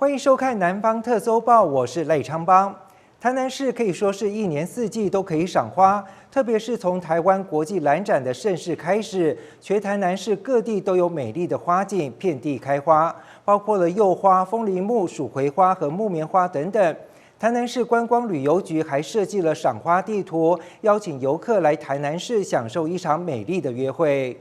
欢迎收看《南方特搜报》，我是赖昌邦。台南市可以说是一年四季都可以赏花，特别是从台湾国际兰展的盛事开始，全台南市各地都有美丽的花景，遍地开花，包括了柚花、风铃木、蜀葵花和木棉花等等。台南市观光旅游局还设计了赏花地图，邀请游客来台南市享受一场美丽的约会。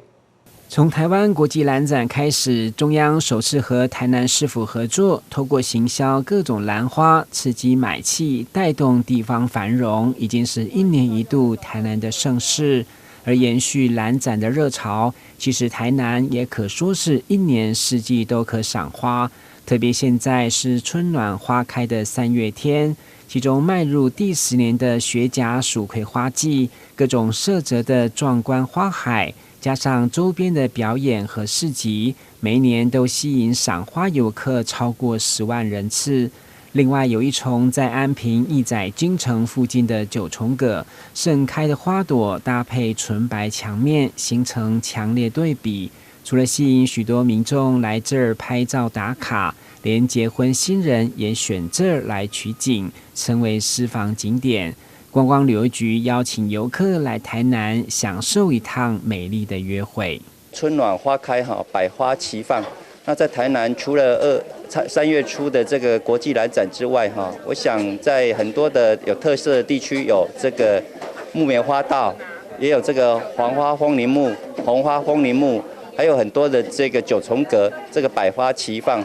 从台湾国际兰展开始，中央首次和台南市府合作，透过行销各种兰花，刺激买气，带动地方繁荣，已经是一年一度台南的盛事。而延续兰展的热潮，其实台南也可说是一年四季都可赏花，特别现在是春暖花开的3月天，其中迈入第10年的雪甲蜀葵花季，各种色泽的壮观花海，加上周边的表演和市集，每一年都吸引赏花游客超过10万人次。另外有一重在安平义载金城附近的九重葛，盛开的花朵搭配纯白墙面，形成强烈对比。除了吸引许多民众来这儿拍照打卡，连结婚新人也选这儿来取景，成为私房景点。观光旅游局邀请游客来台南享受一趟美丽的约会。春暖花开百花齐放。那在台南除了3月初的这个国际兰展之外我想在很多的有特色的地区，有这个木棉花道，也有这个黄花风铃木、红花风铃木，还有很多的这个九重葛，这个百花齐放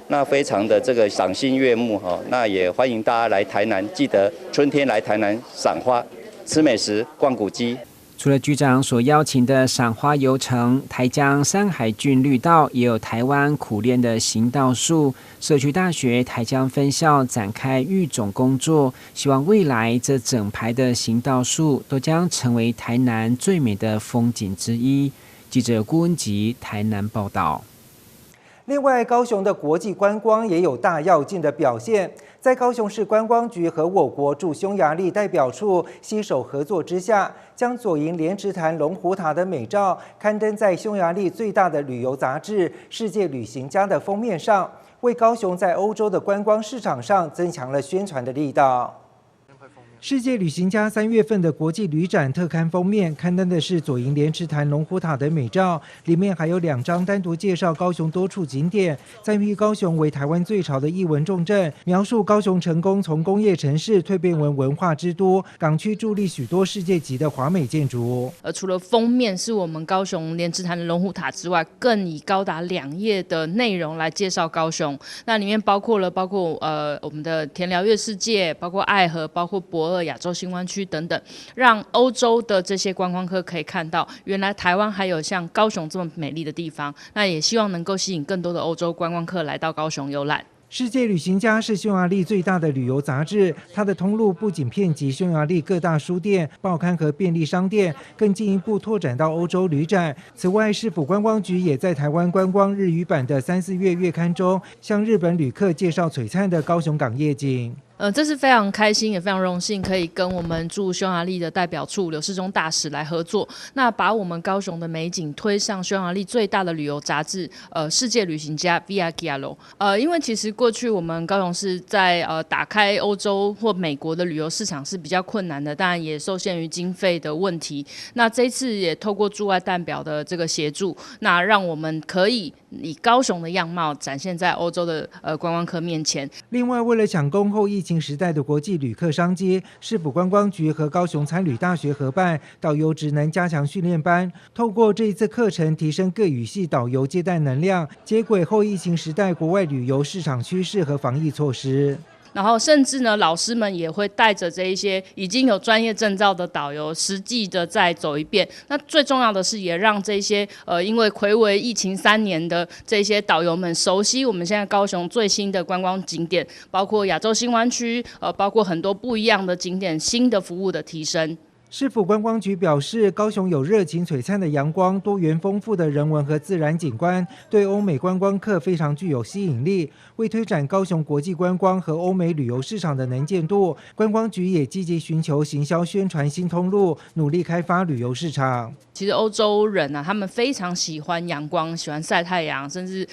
那非常的这个赏心悦目那也欢迎大家来台南，记得春天来台南赏花、吃美食、逛古迹。除了局长所邀请的赏花游程，台江山海郡绿道也有台湾苦练的行道树。社区大学台江分校展开育种工作，希望未来这整排的行道树都将成为台南最美的风景之一。记者郭文吉台南报道。另外，高雄的国际观光也有大跃进的表现。在高雄市观光局和我国驻匈牙利代表处携手合作之下，将左营莲池潭龙虎塔的美照刊登在匈牙利最大的旅游杂志《世界旅行家》的封面上，为高雄在欧洲的观光市场上增强了宣传的力道。世界旅行家3月份的国际旅展特刊封面刊登的是左营莲池潭龙虎塔的美照，里面还有2张单独介绍高雄多处景点，赞誉高雄为台湾最潮的艺文重镇，描述高雄成功从工业城市蜕变为文化之都，港区伫立许多世界级的华美建筑。除了封面是我们高雄莲池潭的龙虎塔之外，更以高达2页的内容来介绍高雄。那里面包括我们的田寮月世界，包括爱河，包括博尔亚洲新湾区等等，让欧洲的这些观光客可以看到，原来台湾还有像高雄这么美丽的地方。那也希望能够吸引更多的欧洲观光客来到高雄游览。世界旅行家是匈牙利最大的旅游杂志，它的通路不仅遍及匈牙利各大书店、报刊和便利商店，更进一步拓展到欧洲旅展。此外，市府观光局也在台湾观光日语版的3、4月月刊中，向日本旅客介绍璀璨的高雄港夜景。这是非常开心也非常荣幸，可以跟我们驻匈牙利的代表处刘世忠大使来合作，那把我们高雄的美景推上匈牙利最大的旅游杂志世界旅行家 Via Giallo。因为其实过去我们高雄市在打开欧洲或美国的旅游市场是比较困难的，当然也受限于经费的问题。那这一次也透过驻外代表的这个协助，那让我们可以以高雄的样貌展现在欧洲的观光客面前。另外，为了抢攻后疫情时代的国际旅客商机，市府观光局和高雄参旅大学合办导游职能加强训练班，透过这一次课程提升各语系导游接待能量，接轨后疫情时代国外旅游市场趋势和防疫措施。然后甚至呢，老师们也会带着这一些已经有专业证照的导游，实际的再走一遍。那最重要的是，也让这些因为睽违疫情3年的这些导游们熟悉我们现在高雄最新的观光景点，包括亚洲新湾区，包括很多不一样的景点，新的服务的提升。市府观光局表示，高雄有热情璀璨的阳光、多元丰富的人文和自然景观，对欧美观光客非常具有吸引力。为推展高雄国际观光和欧美旅游市场的能见度，观光局也积极寻求行销宣传新通路，努力开发旅游市场。其实欧洲人啊，他们非常喜欢阳光，喜欢晒太阳，甚至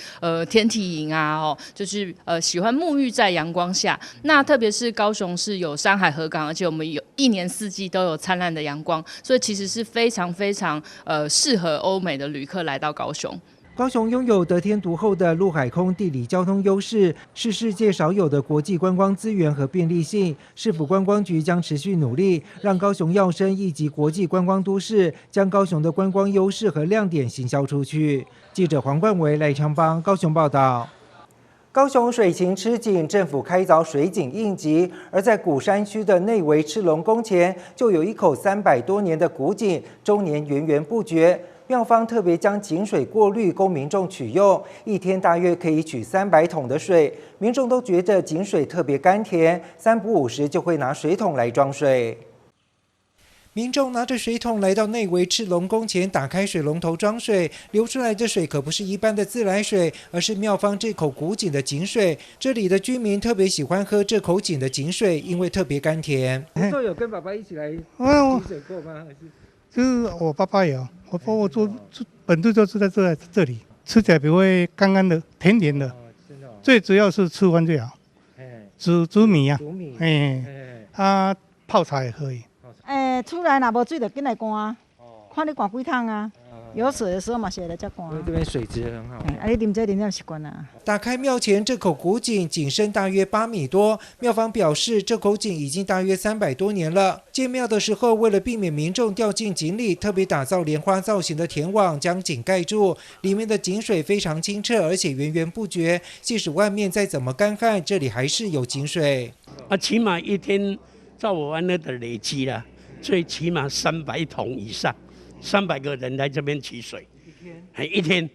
天体营啊，就是喜欢沐浴在阳光下。那特别是高雄市有山海河港，而且我们有一年四季都有灿烂的阳光，所以其实是非常非常适合欧美的旅客来到高雄。高雄拥有得天独厚的陆海空地理交通优势，是世界少有的国际观光资源和便利性。市府观光局将持续努力，让高雄跃升一级国际观光都市，将高雄的观光优势和亮点行销出去。记者黄冠维、赖昌邦高雄报道。高雄水情吃紧，政府开凿水井应急，而在鼓山区的内围赤龙宫前，就有一口300多年的古井，终年源源不绝。庙方特别将井水过滤供民众取用，一天大约可以取300桶的水。民众都觉得井水特别甘甜，3不5时就会拿水桶来装水。民众拿着水桶来到内围赤龙宫前，打开水龙头装水，流出来的水可不是一般的自来水，而是庙方这口古井的井水。这里的居民特别喜欢喝这口井的井水，因为特别甘甜。你有跟爸爸一起来提水过吗？就是我爸爸有，我本身就是在这里，吃起来比会干干的、甜甜的。最主要是吃完最好。煮米啊，泡茶也可以。出来若无水就紧来灌，看你灌几桶啊。有水的时候嘛，写了再灌。因为这边水质很好。你啉这啉习惯了。打开庙前这口古井，井深大约8米多。庙方表示，这口井已经大约300多年了。建庙的时候，为了避免民众掉进井里，特别打造莲花造型的田网将井盖住。里面的井水非常清澈，而且源源不绝。即使外面再怎么干旱，这里还是有井水。起码一天照我玩的累积了，最起码300桶以上。300个人来这边取水，一天，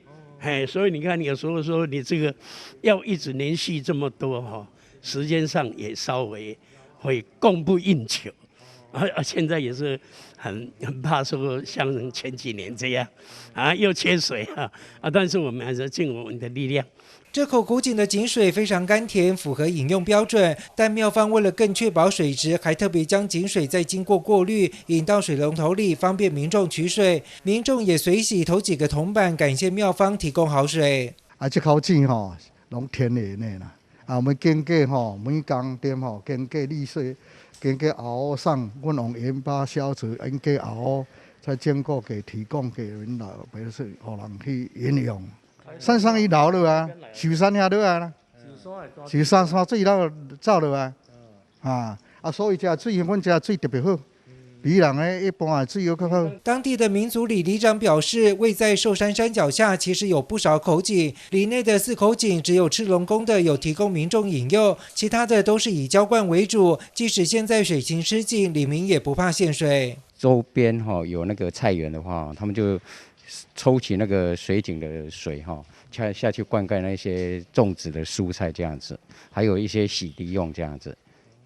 所以你看，有时候说你这个要一直连续这么多哈，时间上也稍微会供不应求，现在也是很怕说像前几年这样又缺水但是我们还是尽我们的力量。这口古井的井水非常甘甜，符合饮用标准，但庙方为了更确保水质，还特别将井水再经过过滤，引到水龙头里，方便民众取水。民众也随喜投几个铜板，感谢庙方提供好水。这口井拢天然的啦，我们经过每工店经过滤水，经过熬上，阮用盐巴消除，经过熬，再经过给提供给人老百姓，让人去饮用。山上伊流落啊，寿山遐落啊，寿山水流走落啊，所以这水，阮这水特别好，比人的一般的水又较好。当地的民族里里长表示，位在寿山山脚下，其实有不少口井，里内的4口井只有赤龙宫的有提供民众饮用，其他的都是以浇灌为主。即使现在水情吃紧，里民也不怕限水。周边有那个菜园的话，他们就抽起那个水井的水下去灌溉那些种植的蔬菜这样子，还有一些洗涤用这样子。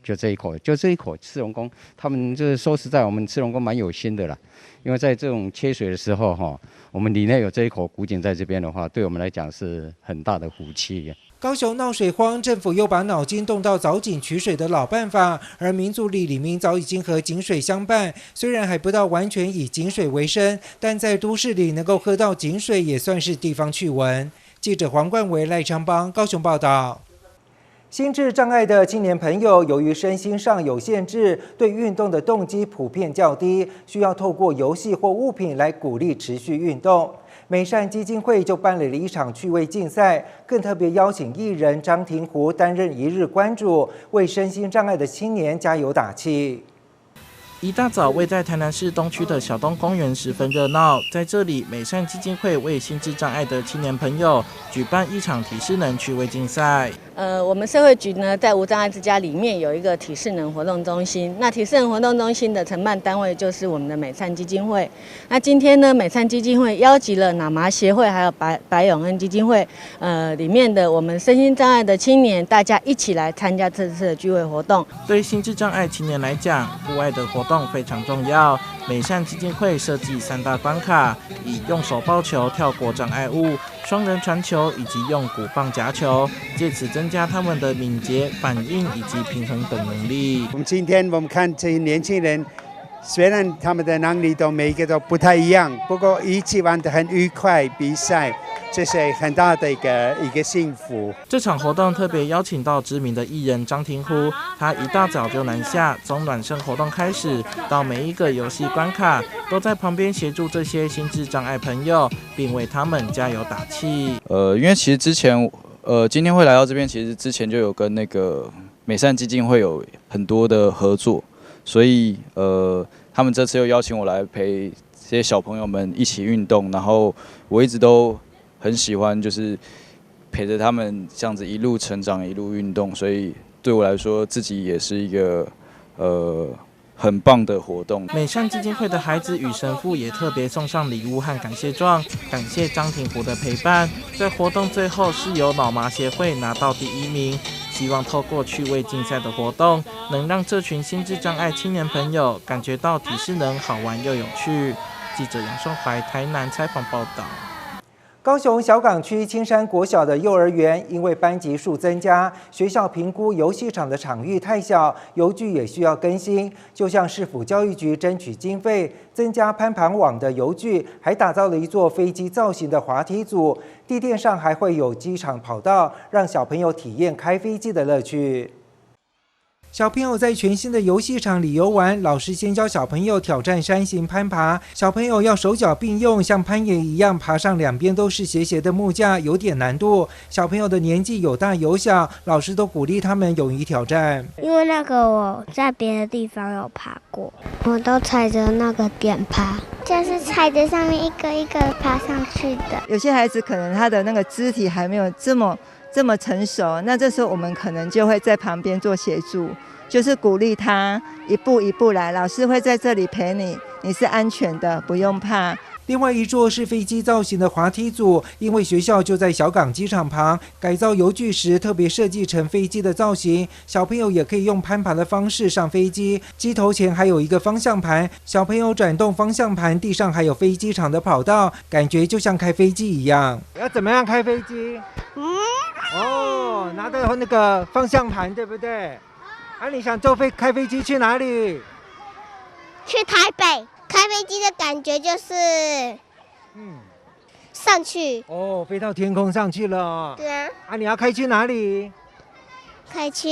就这一口赤龙宫，他们就是说实在，我们赤龙宫蛮有心的啦，因为在这种缺水的时候我们里内有这一口古井在这边的话，对我们来讲是很大的福气。高雄闹水荒，政府又把脑筋动到凿井取水的老办法，而民族里里民早已经和井水相伴，虽然还不到完全以井水为生，但在都市里能够喝到井水也算是地方趣闻。记者黄冠维、赖昌邦高雄报道。心智障碍的青年朋友，由于身心上有限制，对运动的动机普遍较低，需要透过游戏或物品来鼓励持续运动。美善基金会就办理了一场趣味竞赛，更特别邀请艺人张庭湖担任一日关主，为身心障碍的青年加油打气。一大早，位在台南市东区的小东公园十分热闹。在这里，美善基金会为心智障碍的青年朋友举办一场体适能趣味竞赛。我们社会局呢，在无障碍之家里面有一个体适能活动中心。那体适能活动中心的承办单位就是我们的美善基金会。那今天呢，美善基金会邀集了脑麻协会还有白永恩基金会，里面的我们身心障碍的青年，大家一起来参加这次的聚会活动。对心智障碍青年来讲，户外的活动非常重要。美善基金会设计3大关卡，以用手抱球、跳过障碍物、双人传球以及用鼓棒夹球，借此增加他们的敏捷、反应以及平衡等能力。今天我们看这些年轻人，虽然他们的能力每一个都不太一样，不过一起玩得很愉快，比赛。这是很大的一个幸福。这场活动特别邀请到知名的艺人张庭湖，他一大早就南下，从暖身活动开始，到每一个游戏关卡，都在旁边协助这些心智障碍朋友，并为他们加油打气。因为其实之前今天会来到这边，其实之前就有跟那个美善基金会有很多的合作，所以他们这次又邀请我来陪这些小朋友们一起运动，然后我一直都很喜欢，就是陪着他们这样子一路成长、一路运动，所以对我来说，自己也是一个很棒的活动。美善基金会的孩子与神父也特别送上礼物和感谢状，感谢张庭湖的陪伴。在活动最后是由脑麻协会拿到第1名，希望透过趣味竞赛的活动，能让这群心智障碍青年朋友感觉到体适能好玩又有趣。记者杨胜怀台南采访报道。高雄小港区青山国小的幼儿园因为班级数增加，学校评估游戏场的场域太小，游具也需要更新，就向市府教育局争取经费，增加攀爬网的游具，还打造了一座飞机造型的滑梯组，地垫上还会有机场跑道，让小朋友体验开飞机的乐趣。小朋友在全新的游戏场里游玩，老师先教小朋友挑战山形攀爬。小朋友要手脚并用，像攀岩一样爬上两边都是斜斜的木架，有点难度。小朋友的年纪有大有小，老师都鼓励他们勇于挑战。因为那个我在别的地方有爬过，我都踩着那个点爬，就是踩着上面一个一个爬上去的。有些孩子可能他的那个肢体还没有这么成熟，那这时候我们可能就会在旁边做协助，就是鼓励他一步一步来，老师会在这里陪你，你是安全的，不用怕。另外一座是飞机造型的滑梯组，因为学校就在小港机场旁，改造游具时特别设计成飞机的造型，小朋友也可以用攀爬的方式上飞机。机头前还有一个方向盘，小朋友转动方向盘，地上还有飞机场的跑道，感觉就像开飞机一样。要怎么样开飞机？拿着那个方向盘，对不对？你想开飞机去哪里？去台北。开飞机的感觉就是，上去。飞到天空上去了。对啊。你要开去哪里？开去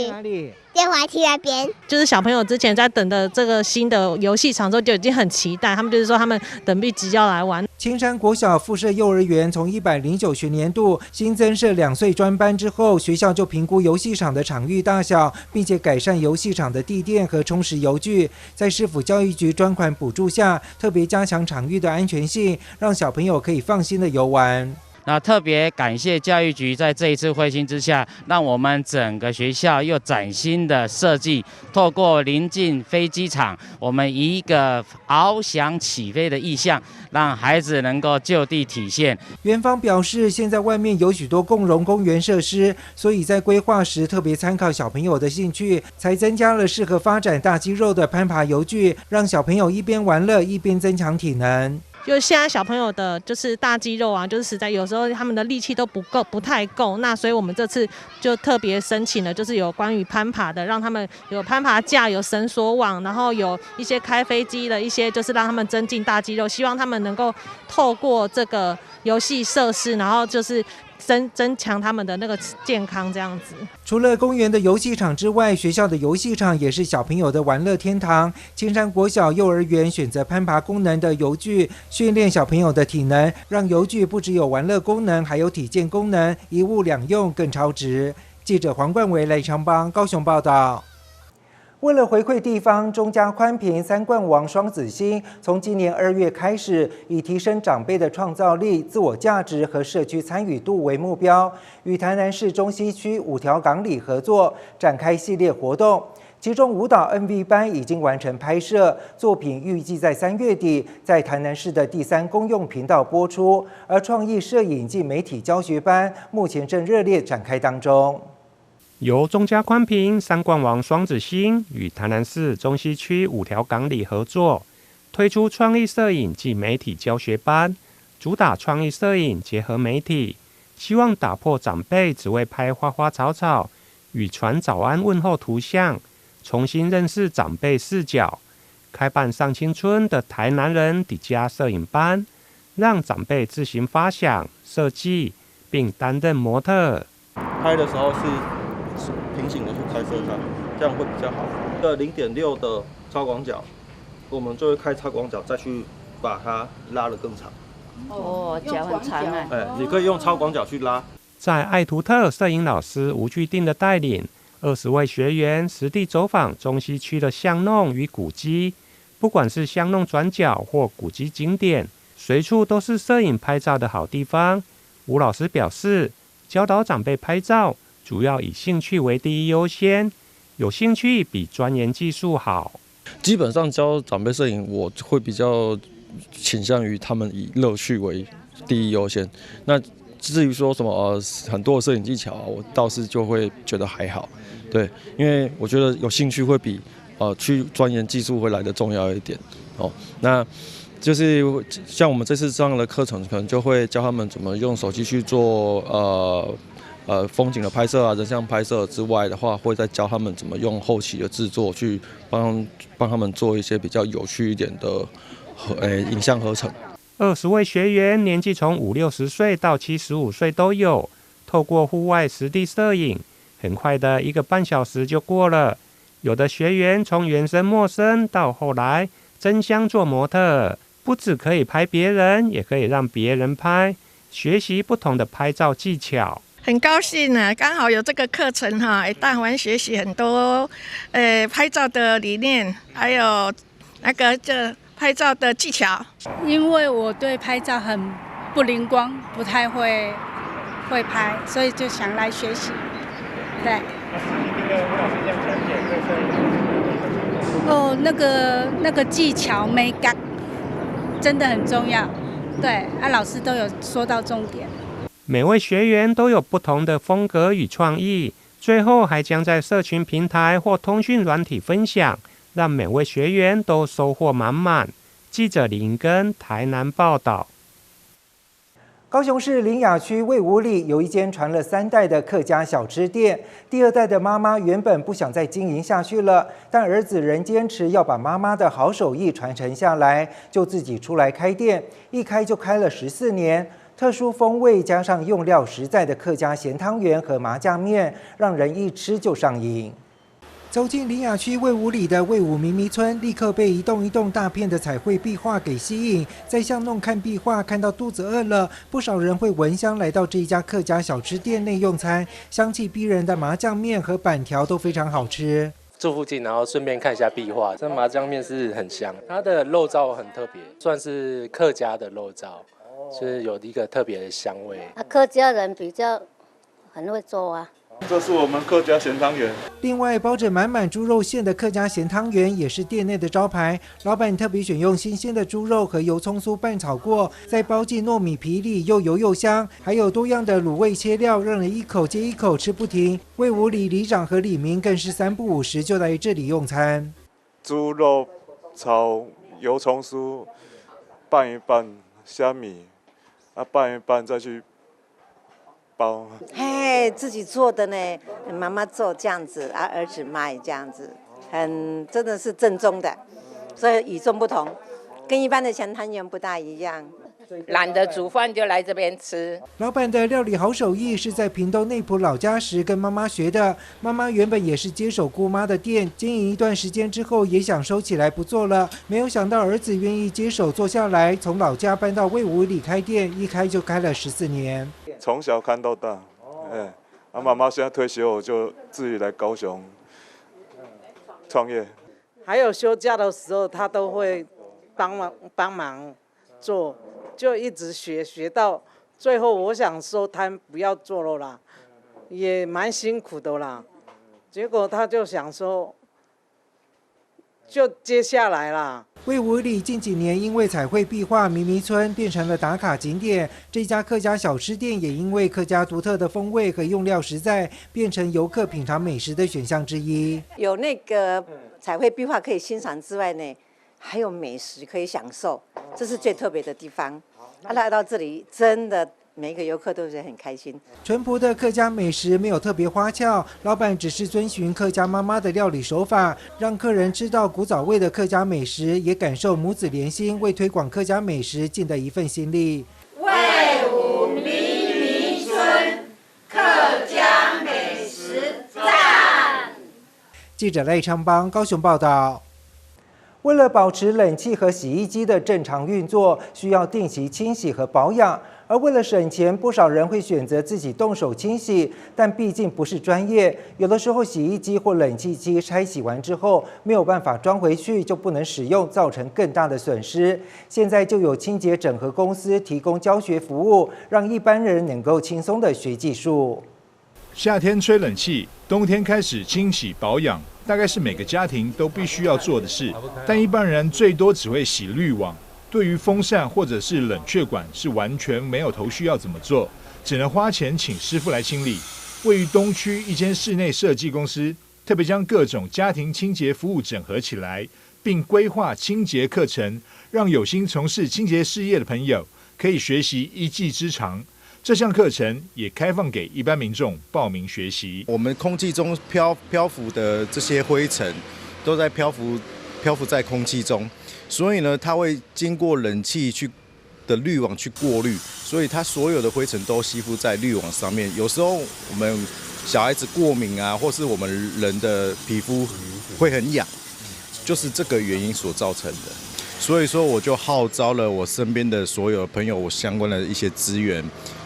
哪里？电滑梯那边。就是小朋友之前在等的这个新的游戏场之后就已经很期待，他们就是说他们等不及要来玩。青山国小附设幼儿园从109学年度新增设2岁专班之后，学校就评估游戏场的场域大小，并且改善游戏场的地垫和充实游具。在市府教育局专款补助下，特别加强场域的安全性，让小朋友可以放心的游玩。那特别感谢教育局在这一次会心之下，让我们整个学校又崭新的设计，透过临近飞机场，我们以一个翱翔起飞的意象，让孩子能够就地体现。园方表示，现在外面有许多共融公园设施，所以在规划时特别参考小朋友的兴趣，才增加了适合发展大肌肉的攀爬游具，让小朋友一边玩乐一边增强体能。就现在小朋友的就是大肌肉啊，就是实在有时候他们的力气都不太够，那所以我们这次就特别申请了，就是有关于攀爬的，让他们有攀爬架、有绳索网，然后有一些开飞机的一些，就是让他们增进大肌肉，希望他们能够透过这个游戏设施，然后就是增强他们的那个健康这样子。除了公园的游戏场之外，学校的游戏场也是小朋友的玩乐天堂。青山国小幼儿园选择攀爬功能的游具，训练小朋友的体能，让游具不只有玩乐功能，还有体健功能，一物两用更超值。记者黄冠维、赖昌邦高雄报道。为了回馈地方，中嘉宽屏3冠王双子星从今年2月开始，以提升长辈的创造力、自我价值和社区参与度为目标，与台南市中西区5条港里合作，展开系列活动。其中舞蹈 MV 班已经完成拍摄，作品预计在3月底在台南市的第3公用频道播出，而创意摄影及媒体教学班目前正热烈展开当中。由中嘉宽屏3冠王双子星与台南市中西区5条港里合作，推出创意摄影及媒体教学班，主打创意摄影结合媒体，希望打破长辈只为拍花花草草与传早安问候图像，重新认识长辈视角，开办上青春的台南人底家摄影班，让长辈自行发想、设计，并担任模特。拍的时候是平行的去拍摄它，这样会比较好。0.6的超广角，我们就会开超广角，再去把它拉得更长。哦，脚很长啊！你可以用超广角去拉。在艾图特摄影老师吴巨定的带领，20位学员实地走访中西区的巷弄与古迹，不管是巷弄转角或古迹景点，随处都是摄影拍照的好地方。吴老师表示，教导长辈拍照，主要以兴趣为第一优先，有兴趣比钻研技术好。基本上教长辈摄影，我会比较倾向于他们以乐趣为第一优先。那至于说什么很多的摄影技巧，我倒是就会觉得还好。对，因为我觉得有兴趣会比去钻研技术会来得重要一点。哦，那就是像我们这次这样的课程，可能就会教他们怎么用手机去做风景的拍摄啊、人像拍摄之外的话，会再教他们怎么用后期的制作去帮他们做一些比较有趣一点的影像合成。20位学员年纪从50-60岁到75岁都有，透过户外实地摄影，很快的1个半小时就过了。有的学员从原生陌生到后来争相做模特，不只可以拍别人，也可以让别人拍，学习不同的拍照技巧。很高兴呢，刚好有这个课程哈，带我们学习很多拍照的理念，还有这拍照的技巧。因为我对拍照很不灵光，不太会拍，所以就想来学习。对。哦，那个技巧美感真的很重要。对，老师都有说到重点。每位学员都有不同的风格与创意，最后还将在社群平台或通讯软体分享，让每位学员都收获满满。记者李银根台南报道。高雄市苓雅区卫武里有一间传了3代的客家小吃店，第2代的妈妈原本不想再经营下去了，但儿子仍坚持要把妈妈的好手艺传承下来，就自己出来开店，一开就开了14年。特殊风味加上用料实在的客家咸汤圆和麻酱面，让人一吃就上瘾。走进苓雅区卫武里的卫武咪咪村，立刻被一栋一栋大片的彩绘壁画给吸引。在巷弄看壁画，看到肚子饿了，不少人会闻香来到这一家客家小吃店内用餐。香气逼人的麻酱面和板条都非常好吃。住附近，然后顺便看一下壁画。这麻酱面是很香，它的肉燥很特别，算是客家的肉燥。就是有一个特别的香味。客家人比较很会做啊。这是我们客家咸汤圆。另外，包着满满猪肉馅的客家咸汤圆也是店内的招牌。老板特别选用新鲜的猪肉和油葱酥拌炒过，再包进糯米皮里，又油又香。还有多样的卤味切料，让人一口接一口吃不停。卫武里里长和里民更是3不5时就来这里用餐。猪肉炒油葱酥，拌一拌虾米。拌一拌再去包。嘿，自己做的呢，妈妈做这样子，儿子卖这样子，真的是正宗的，所以与众不同，跟一般的咸汤圆不大一样。懒得煮饭就来这边吃。老板的料理好手艺是在屏东内埔老家时跟妈妈学的。妈妈原本也是接手姑妈的店，经营一段时间之后也想收起来不做了，没有想到儿子愿意接手做下来，从老家搬到卫武里开店，一开就开了14年。从小看到大，妈妈现在退休，我就自己来高雄创业。还有休假的时候，他都会帮忙做，就一直学到最后，我想收摊不要做了啦，也蛮辛苦的啦。结果他就想说，就接下来啦。魏武里近几年因为彩绘壁画迷迷村变成了打卡景点，这家客家小吃店也因为客家独特的风味和用料实在，变成游客品尝美食的选项之一。有那个彩绘壁画可以欣赏之外呢，还有美食可以享受，这是最特别的地方。来到这里，真的每一个游客都觉得很开心。淳朴的客家美食没有特别花俏，老板只是遵循客家妈妈的料理手法，让客人吃到古早味的客家美食，也感受母子连心为推广客家美食尽的一份心力。魏武迷迷村客家美食赞。记者赖昌邦高雄报道。为了保持冷气和洗衣机的正常运作，需要定期清洗和保养。而为了省钱，不少人会选择自己动手清洗，但毕竟不是专业，有的时候洗衣机或冷气机拆洗完之后没有办法装回去，就不能使用，造成更大的损失。现在就有清洁整合公司提供教学服务，让一般人能够轻松的学技术。夏天吹冷气，冬天开始清洗保养，大概是每个家庭都必须要做的事，但一般人最多只会洗滤网。对于风扇或者是冷却管是完全没有头绪要怎么做，只能花钱请师傅来清理。位于东区一间室内设计公司，特别将各种家庭清洁服务整合起来，并规划清洁课程，让有心从事清洁事业的朋友可以学习一技之长。这项课程也开放给一般民众报名学习。我们空气中漂浮的这些灰尘，都在漂浮在空气中。所以呢，它会经过冷气的滤网去过滤，所以它所有的灰尘都吸附在滤网上面。有时候我们小孩子过敏啊，或是我们人的皮肤会很痒，就是这个原因所造成的。所以说，我就号召了我身边的所有朋友，我相关的一些资源，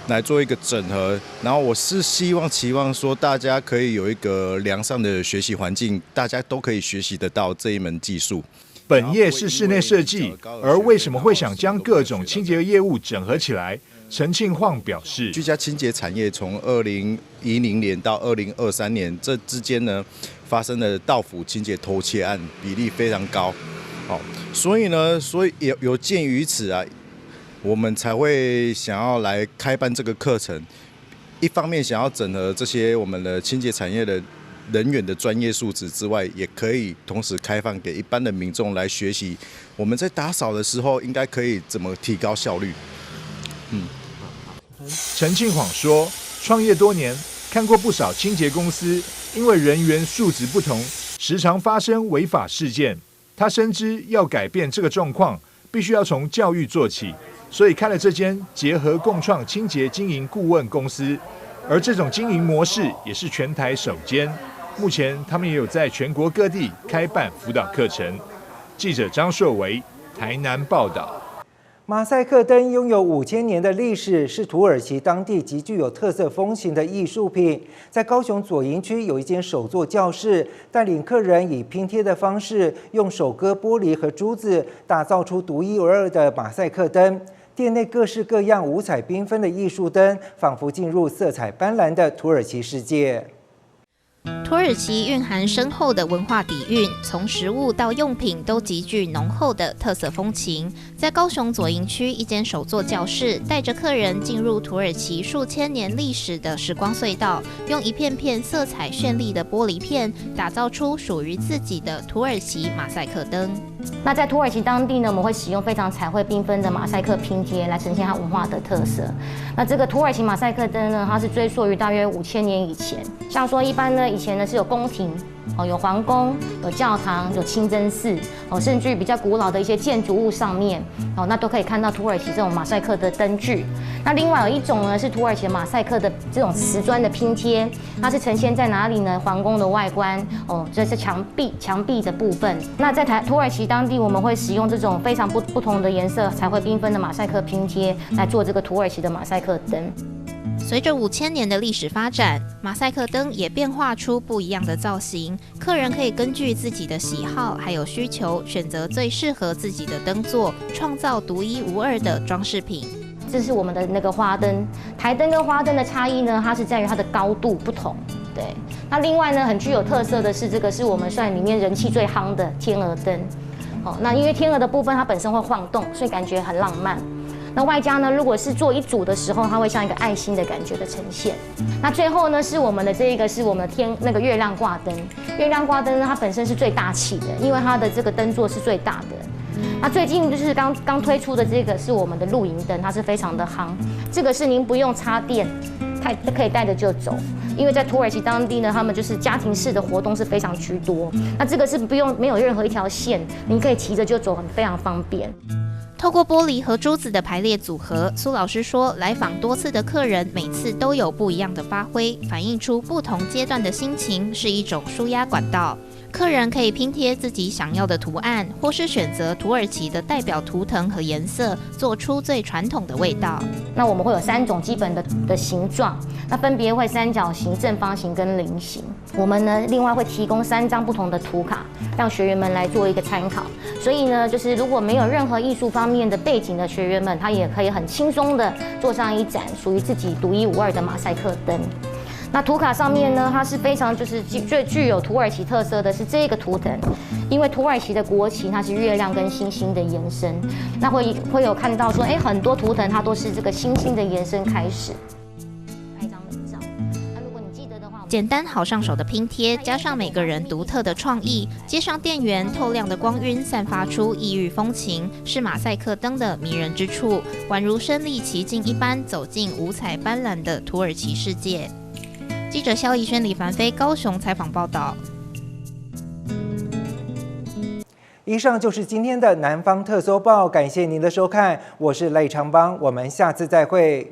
来做一个整合。然后我是期望说，大家可以有一个良善的学习环境，大家都可以学习得到这一门技术。本业是室内设计，而为什么会想将各种清洁业务整合起来？陈庆晃表示，居家清洁产业从2010年到2023年这之间呢，发生了盗斧清洁偷窃案，比例非常高。所以有鉴于此啊，我们才会想要来开办这个课程。一方面想要整合这些我们的清洁产业的人员的专业素质之外，也可以同时开放给一般的民众来学习，我们在打扫的时候应该可以怎么提高效率。陈庆晃说，创业多年，看过不少清洁公司因为人员素质不同，时常发生违法事件。他深知要改变这个状况，必须要从教育做起，所以开了这间结合共创清洁经营顾问公司。而这种经营模式也是全台首间。目前他们也有在全国各地开办辅导课程。记者张硕维台南报道。马赛克灯拥有5000年的历史，是土耳其当地极具有特色风情的艺术品。在高雄左营区有一间手作教室，带领客人以拼贴的方式，用手割玻璃和珠子，打造出独一无二的马赛克灯。店内各式各样、五彩缤纷的艺术灯，仿佛进入色彩斑斓的土耳其世界。土耳其蕴含深厚的文化底蕴，从食物到用品都极具浓厚的特色风情。在高雄左营区一间手作教室，带着客人进入土耳其数千年历史的时光隧道，用一片片色彩绚丽的玻璃片，打造出属于自己的土耳其马赛克灯。那在土耳其当地呢，我们会使用非常彩绘缤纷的马赛克拼贴来呈现它文化的特色。那这个土耳其马赛克灯呢，它是追溯于大约5000年以前。像说一般呢，以前呢是有宫廷。有皇宫、有教堂、有清真寺，甚至比较古老的一些建筑物上面，那都可以看到土耳其这种马赛克的灯具。那另外有一种呢是土耳其的马赛克的这种瓷砖的拼贴，它是呈现在哪里呢？皇宫的外观，这是墙壁的部分。那在土耳其当地，我们会使用这种非常不同的颜色、彩绘缤纷的马赛克拼贴来做这个土耳其的马赛克灯。随着5000年的历史发展，马赛克灯也变化出不一样的造型。客人可以根据自己的喜好还有需求，选择最适合自己的灯座，创造独一无二的装饰品。这是我们的那个花灯，台灯跟花灯的差异呢，它是在于它的高度不同。对，那另外呢，很具有特色的是，这个是我们算里面人气最夯的天鹅灯。哦，那因为天鹅的部分它本身会晃动，所以感觉很浪漫。那外加呢，如果是做一组的时候，它会像一个爱心的感觉的呈现。那最后呢，是我们的这个是我们的月亮挂灯。月亮挂灯呢，它本身是最大气的，因为它的这个灯座是最大的。那最近就是刚推出的这个是我们的露营灯，它是非常的夯。这个是您不用插电，它可以带着就走。因为在土耳其当地呢，他们就是家庭式的活动是非常居多。那这个是没有任何一条线，您可以骑着就走，非常方便。透过玻璃和珠子的排列组合，苏老师说，来访多次的客人每次都有不一样的发挥，反映出不同阶段的心情，是一种抒压管道。客人可以拼贴自己想要的图案，或是选择土耳其的代表图腾和颜色，做出最传统的味道。那我们会有3种基本的形状，那分别会三角形、正方形跟菱形。我们呢，另外会提供3张不同的图卡，让学员们来做一个参考。所以呢，就是如果没有任何艺术方面的背景的学员们，他也可以很轻松的做上一盏属于自己独一无二的马赛克灯。那图卡上面呢，它是非常就是最具有土耳其特色的是这个图腾，因为土耳其的国旗它是月亮跟星星的延伸，那会有看到说，很多图腾它都是这个星星的延伸开始。拍一张美照，那如果你记得的话，简单好上手的拼贴，加上每个人独特的创意，接上电源，透亮的光晕散发出异域风情，是马赛克灯的迷人之处，宛如身临其境一般，走进五彩斑斓的土耳其世界。记者萧怡轩、李凡飞高雄采访报道。以上就是今天的南方特搜报，感谢您的收看，我是赖长邦，我们下次再会。